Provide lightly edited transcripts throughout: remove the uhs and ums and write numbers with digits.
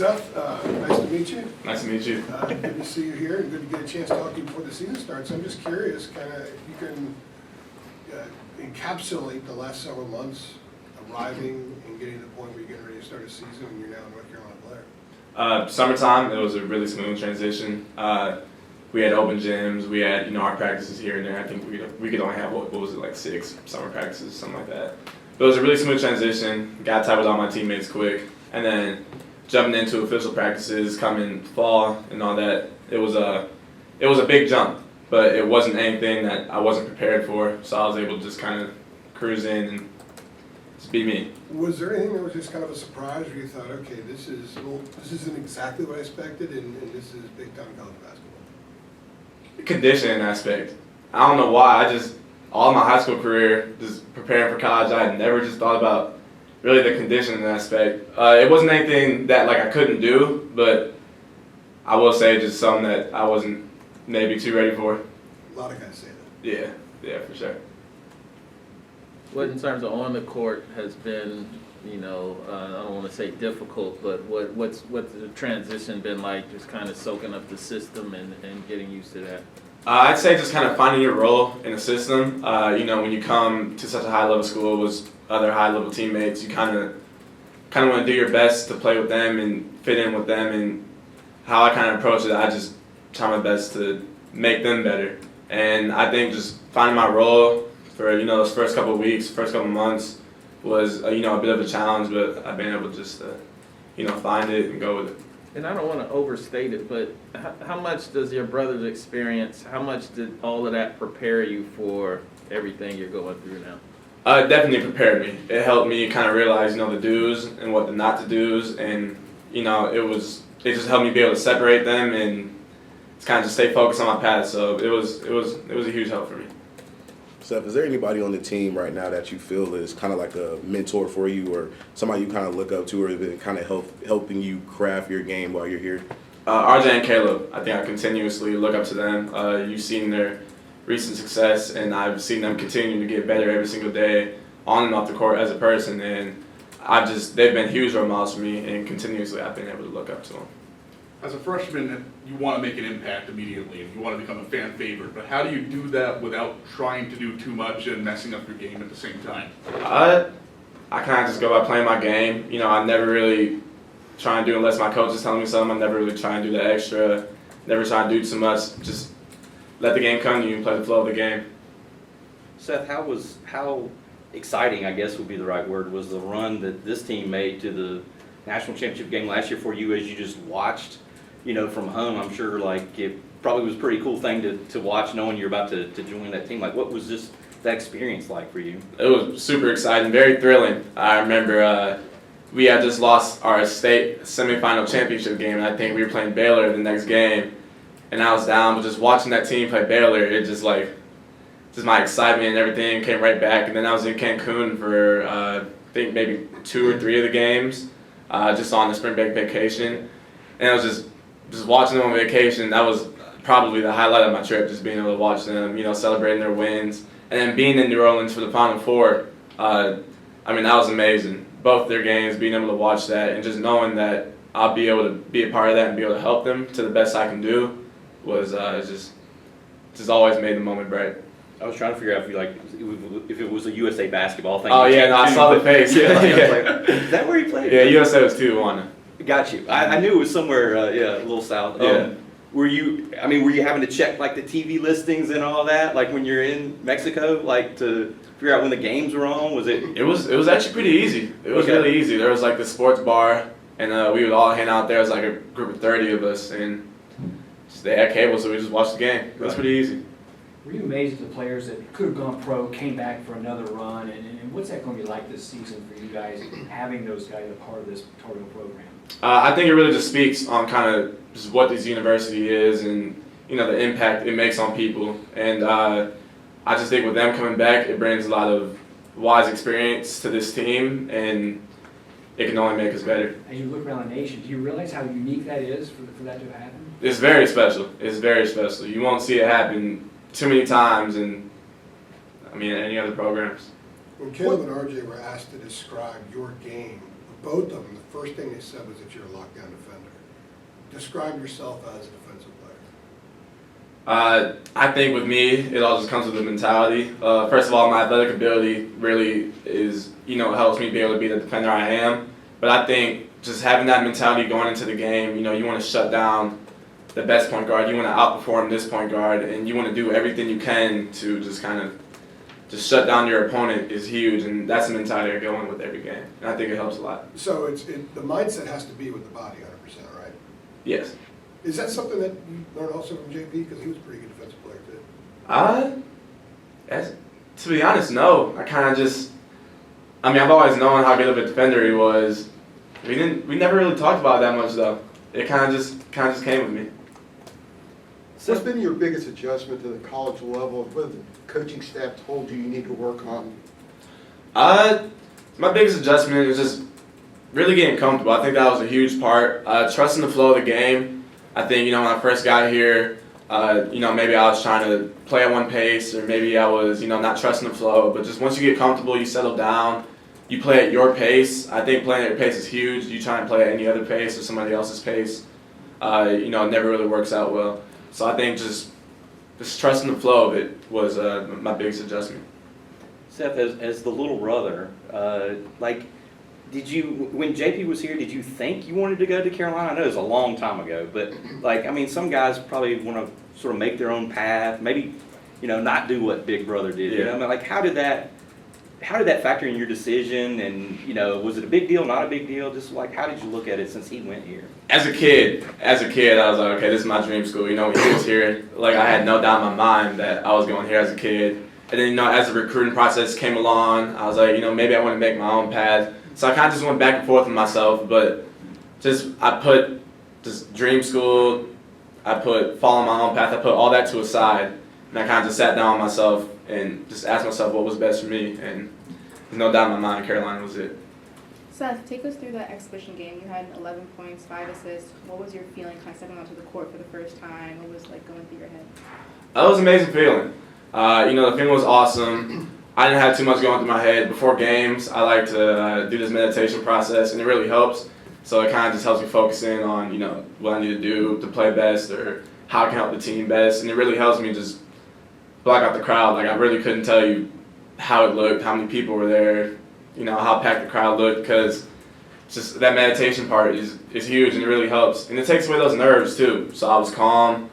Seth, nice to meet you. Nice to meet you. Good to see you here, and good to get a chance to talk to you before the season starts. I'm just curious, kind of, if you can encapsulate the last several months arriving and getting to the point where you're getting ready to start a season and you're now a North Carolina player. Summertime, it was a really smooth transition. We had open gyms, we had our practices here and there. I think we could only have, what was it, like 6 summer practices, something like that. But it was a really smooth transition. Got tight with all my teammates quick, and then jumping into official practices, coming fall and all that. It was a big jump, but it wasn't anything that I wasn't prepared for. So I was able to just kind of cruise in and just be me. Was there anything that was just kind of a surprise where you thought, okay, this isn't exactly what I expected, and this is big time college basketball? The conditioning aspect. I don't know why. All my high school career, just preparing for college, I had never just thought about really the conditioning aspect. It wasn't anything that I couldn't do, but I will say just something that I wasn't maybe too ready for. A lot of guys say that. Yeah, for sure. What in terms of on the court has been, I don't want to say difficult, but what's the transition been like, just kind of soaking up the system and getting used to that? I'd say just kind of finding your role in the system. When you come to such a high-level school with other high-level teammates, you kind of want to do your best to play with them and fit in with them. And how I kind of approach it, I just try my best to make them better. And I think just finding my role for those first couple of weeks, first couple of months was a bit of a challenge, but I've been able to just find it and go with it. And I don't want to overstate it, but how much does your brother's experience, how much did all of that prepare you for everything you're going through now? It definitely prepared me. It helped me kind of realize, the do's and what the not to do's, and it just helped me be able to separate them and just kind of just stay focused on my path. So it was a huge help for me. Seth, is there anybody on the team right now that you feel is kind of like a mentor for you, or somebody you kind of look up to, or has been kind of helping you craft your game while you're here? RJ and Caleb, I think I continuously look up to them. You've seen their recent success, and I've seen them continue to get better every single day on and off the court as a person, and they've been huge role models for me, and continuously I've been able to look up to them. As a freshman, you want to make an impact immediately, and you want to become a fan favorite, but how do you do that without trying to do too much and messing up your game at the same time? I kind of just go by playing my game. I never really try and do, unless my coach is telling me something, I never really try and do the extra, never try and do too much, just let the game come to you and play the flow of the game. Seth, how exciting, I guess would be the right word, was the run that this team made to the national championship game last year for you as you just watched, from home? I'm sure it probably was a pretty cool thing to watch, knowing you're about to join that team. What was that experience like for you? It was super exciting, very thrilling. I remember we had just lost our state semifinal championship game, and I think we were playing Baylor the next game, and I was down, but just watching that team play Baylor, it just my excitement and everything came right back. And then I was in Cancun for I think maybe 2 or 3 of the games, just on the spring break vacation, and I was just watching them on vacation. That was probably the highlight of my trip, just being able to watch them, celebrating their wins, and then being in New Orleans for the Final Four. That was amazing. Both their games, being able to watch that, and just knowing that I'll be able to be a part of that and be able to help them to the best I can do was just always made the moment bright. I was trying to figure out if it was a USA basketball thing. Oh yeah, no, I saw the face. Yeah. Is that where he played? Yeah, USA was 2-1. Got you. I knew it was somewhere, a little south. Yeah. Were you having to check the TV listings and all that, when you're in Mexico, to figure out when the games were on? Was it? It was actually pretty easy. It was really easy. There was the sports bar, and we would all hang out there. It was a group of 30 of us, and they had cable, so we just watched the game. It was pretty easy. Were you amazed at the players that could have gone pro, came back for another run, and what's that going to be like this season for you guys, having those guys a part of this total program? I think it really just speaks on kind of just what this university is and the impact it makes on people. And I just think with them coming back, it brings a lot of wise experience to this team, and it can only make us better. As you look around the nation, do you realize how unique that is for that to happen? It's very special. It's very special. You won't see it happen too many times in any other programs. When Caleb and RJ were asked to describe your game, both of them, the first thing they said was that you're a lockdown defender. Describe yourself as a defensive player. I think with me, it all just comes with the mentality. First of all, my athletic ability really is, helps me be able to be the defender I am. But I think just having that mentality going into the game, you want to shut down the best point guard. You want to outperform this point guard, and you want to do everything you can to just kind of just shut down your opponent is huge, and that's the mentality I go in with every game. And I think it helps a lot. So the mindset has to be with the body 100%, right? Yes. Is that something that you learned also from JP? Because he was a pretty good defensive player too. To be honest, no. I've always known how good of a defender he was. We never really talked about it that much though. It kind of just came with me. What's been your biggest adjustment to the college level? What have the coaching staff told you need to work on? My biggest adjustment is just really getting comfortable. I think that was a huge part. Trusting the flow of the game. I think, when I first got here, maybe I was trying to play at one pace, or maybe I was, not trusting the flow. But just once you get comfortable, you settle down, you play at your pace. I think playing at your pace is huge. You try and play at any other pace or somebody else's pace, it never really works out well. So I think just trusting the flow of it was my biggest adjustment. Seth, as the little brother, did you, when JP was here, did you think you wanted to go to Carolina? I know it was a long time ago, but some guys probably want to sort of make their own path, maybe, not do what Big Brother did. Yeah. How did that factor in your decision? And, was it a big deal, not a big deal? Just how did you look at it since he went here? As a kid, I was like, okay, this is my dream school. When he was here, I had no doubt in my mind that I was going here as a kid. And then, as the recruiting process came along, I was like, maybe I want to make my own path. So I kind of just went back and forth with myself, but I put just dream school, I put following my own path, I put all that to a side, and I kind of just sat down with myself and just asked myself what was best for me, and there's no doubt in my mind Carolina was it. Seth, take us through that exhibition game. You had 11 points, 5 assists. What was your feeling kind of stepping onto the court for the first time? What was going through your head? That was an amazing feeling. The feeling was awesome. I didn't have too much going through my head. Before games, I like to do this meditation process, and it really helps. So it kind of just helps me focus in on, what I need to do to play best or how I can help the team best. And it really helps me just block out the crowd. I really couldn't tell you how it looked, how many people were there, how packed the crowd looked, because just that meditation part is huge, and it really helps. And it takes away those nerves, too. So I was calm,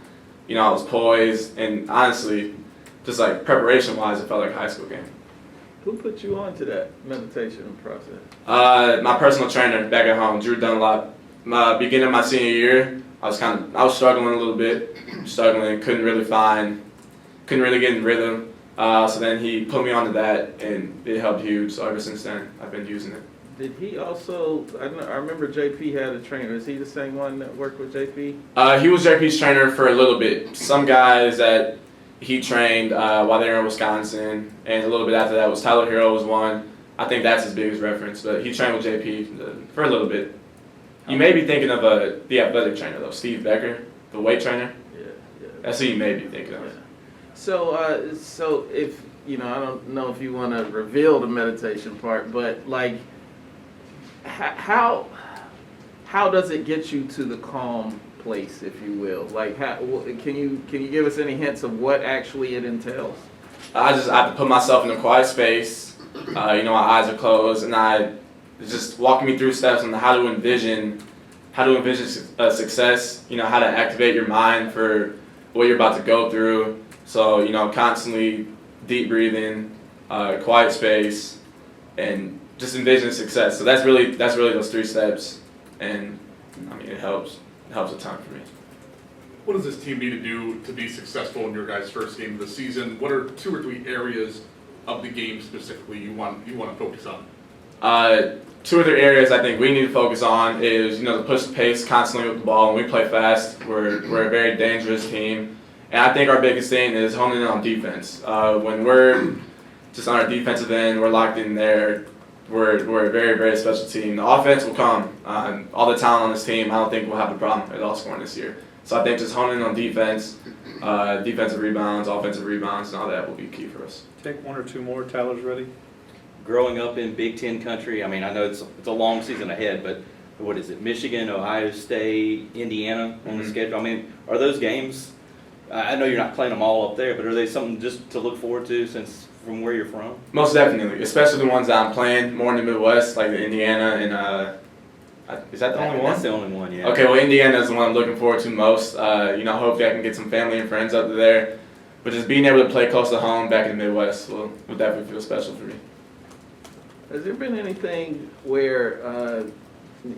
I was poised, and honestly, just preparation-wise, it felt like a high school game. Who put you on to that meditation process? My personal trainer back at home, Drew Dunlop. Beginning of my senior year, I was struggling a little bit, couldn't really get in rhythm. So then he put me onto that, and it helped huge. So ever since then, I've been using it. Did he also, I remember JP had a trainer. Is he the same one that worked with JP? He was JP's trainer for a little bit. Some guys that he trained while they were in Wisconsin, and a little bit after that was Tyler Hero was one. I think that's his biggest reference, but he trained with JP for a little bit. You may be thinking of the athletic trainer though, Steve Becker, the weight trainer. Yeah. That's who you may be thinking of. Yeah. So if I don't know if you want to reveal the meditation part, but how does it get you to the calm place, if you will? Can you give us any hints of what actually it entails? I have to put myself in a quiet space. My eyes are closed, and it's just walking me through steps on how to envision success. How to activate your mind for what you're about to go through. So constantly deep breathing, quiet space, and just envision success. So that's really those 3 steps, and it helps. It helps a ton for me. What does this team need to do to be successful in your guys' first game of the season? What are 2 or 3 areas of the game specifically you want to focus on? 2 or 3 areas I think we need to focus on is to push the pace constantly with the ball. When we play fast, we're a very dangerous team, and I think our biggest thing is honing in on defense. When we're just on our defensive end, we're locked in there. We're a very, very special team. The offense will come. All the talent on this team, I don't think we'll have a problem at all scoring this year. So I think just honing in on defense, defensive rebounds, offensive rebounds, and all that will be key for us. Take 1 or 2 more. Tyler's ready. Growing up in Big Ten country, I know it's a long season ahead, but what is it, Michigan, Ohio State, Indiana on the Mhm. schedule. I mean, are those games, I know you're not playing them all up there, but are they something just to look forward to since from where you're from? Most definitely, especially the ones that I'm playing more in the Midwest, like the Indiana and is that the only one? That's the only one, yeah. Okay, well, Indiana is the one I'm looking forward to most. Hopefully I can get some family and friends up there. But just being able to play close to home back in the Midwest will definitely feel special for me. Has there been anything where,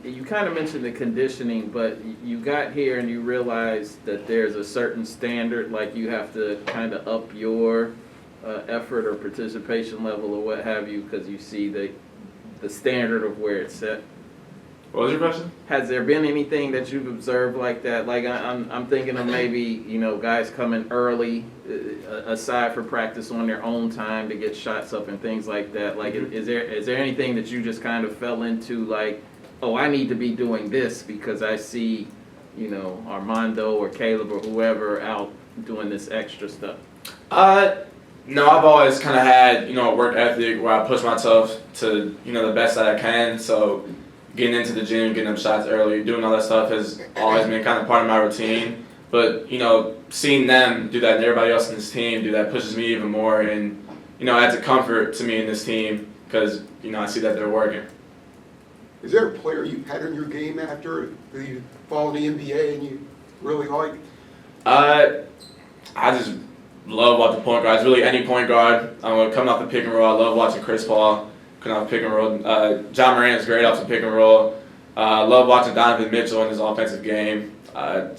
you kind of mentioned the conditioning, but you got here and you realized that there's a certain standard, like you have to kind of up your effort or participation level or what have you, because you see the standard of where it's set? What was your question? Has there been anything that you've observed like that? Like I'm thinking of maybe, guys coming early, aside for practice on their own time to get shots up and things like that. Like, is there anything that you just kind of fell into, like, oh, I need to be doing this because I see, Armando or Caleb or whoever out doing this extra stuff? No, I've always kind of had, a work ethic where I push myself to, the best that I can. So getting into the gym, getting them shots early, doing all that stuff has always been kind of part of my routine. But, seeing them do that and everybody else in this team do that pushes me even more and, adds a comfort to me in this team because, I see that they're working. Is there a player you pattern your game after, who you follow the NBA and you really like? I just love watching point guards. Really, any point guard. Coming off the pick and roll, I love watching Chris Paul coming off the pick and roll. John Moran is great off the pick and roll. Love watching Donovan Mitchell in his offensive game.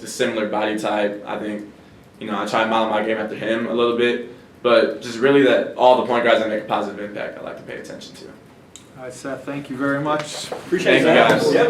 Just similar body type. I think, I try to model my game after him a little bit. But just really that all the point guards that make a positive impact, I like to pay attention to. All right, Seth, thank you very much. Appreciate Thank you, that. guys. Yep.